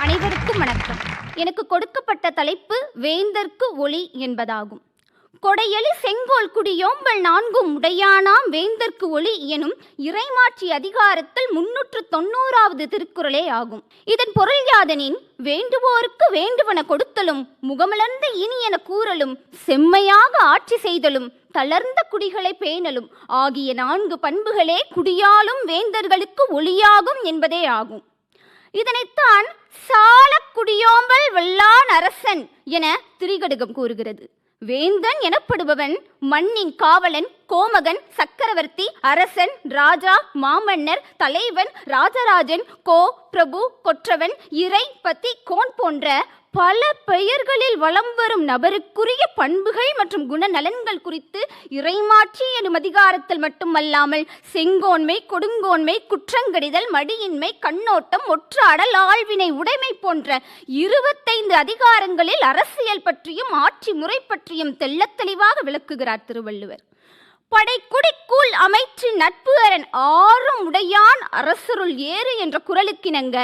அனைவருக்கும் வணக்கம். எனக்கு கொடுக்கப்பட்ட தலைப்பு வேந்தர்க்கு ஒளி என்பதாகும். கொடையலி செங்கோல் குடியோம்பல் நான்கும் உடையானாம் வேந்தர்க்கு ஒளி எனும் இறைமாட்சி அதிகாரத்தில் 390வது திருக்குறளே ஆகும். இதன் பொருள் யாதெனின், வேண்டுவோருக்கு வேண்டுவன கொடுத்தலும், முகமலர்ந்த இனியன கூறலும், செம்மையாக ஆட்சி செய்தலும், தளர்ந்த குடிகளை பேணலும் ஆகிய 4 பண்புகளே குடியாலும் வேந்தர்களுக்கு ஒளியாகும் என்பதே ஆகும். இதனைத்தான் சால குடியோம்பல் வல்லான் அரசன் என திரிகடுகம் கூறுகிறது. வேந்தன் எனப்படுபவன் மண்ணின் காவலன், கோமகன், சக்கரவர்த்தி, அரசன், ராஜா, மாமன்னர், தலைவன், ராஜராஜன், பிரபு, கொற்றவன், இறை, பதி, கோன் போன்ற பல பெயர்களில் வலம் வரும் நபருக்குரிய பண்புகள் மற்றும் குணநலன்கள் குறித்து இறைமாட்சி எனும் அதிகாரத்தில் மட்டுமல்லாமல் செங்கோன்மை, கொடுங்கோன்மை, குற்றங்கடிதல், மடியின்மை, கண்ணோட்டம், ஒற்றாடல், ஆழ்வினை, உடைமை போன்ற 25 அதிகாரங்களில் அரசியல் பற்றியும் ஆட்சி முறை பற்றியும் தெள்ளத் தெளிவாக விளக்குகிறார் திருவள்ளுவர். படைக்குடி கூழ் அமைச்சு நட்பு அரண் ஆறும் உடையான் அரசருள் ஏறு என்ற குறளுக்கிணங்க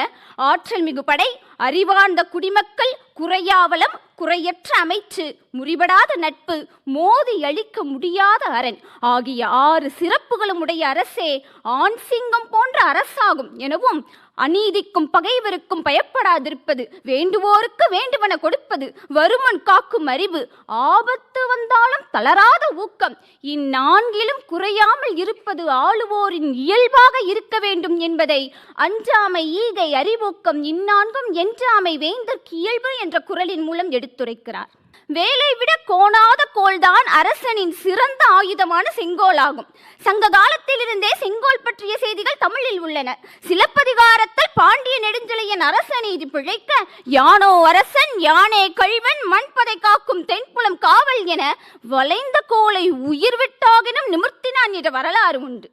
ஆற்றல் மிகு படை, அறிவார்ந்த குடிமக்கள், குறையாவலம், குறையற்ற அமைச்சு, முறிபடாத நட்பு, மோதி அழிக்க முடியாத அரண் ஆகிய 6 சிறப்புகளும் உடைய அரசே ஆண் சிங்கம் போன்ற அரசாகும் எனவும், அநீதிக்கும் பகைவருக்கும் பயப்படாதிருப்பது, வேண்டுவோருக்கு வேண்டுவன கொடுப்பது, வருமன் காக்கும் அறிவு, ஆபத்து வந்தாலும் தளராத ஊக்கம், இந்நான்கிலும் குறையாமல் இருப்பது ஆளுவோரின் இயல்பாக இருக்க வேண்டும் என்பதை அஞ்சாமை, ஈகை, அறிவூக்கம் இந்நான்கும் என்றாமை வேந்தர்க்கு இயல்பு என்ற குறளின் மூலம் எடுத்துரைக்கிறார். வேலை விட கோணாத கோல்தான் அரசனின் சிறந்த ஆயுதமான செங்கோலாகும். சங்க காலத்திலிருந்தே செங்கோல் பற்றிய செய்திகள் தமிழில் உள்ளன. சிலப்பதிகாரத்தில் பாண்டிய நெடுஞ்செழியன் அரச நீதி பிழைக்க யானோ அரசன், யானே கள்வன், மண்பதை காக்கும் தென்புலம் காவல் என வளைந்த கோலை உயிர் விட்டாகினும் நிமிர்த்தினான் என்ற வரலாறு உண்டு.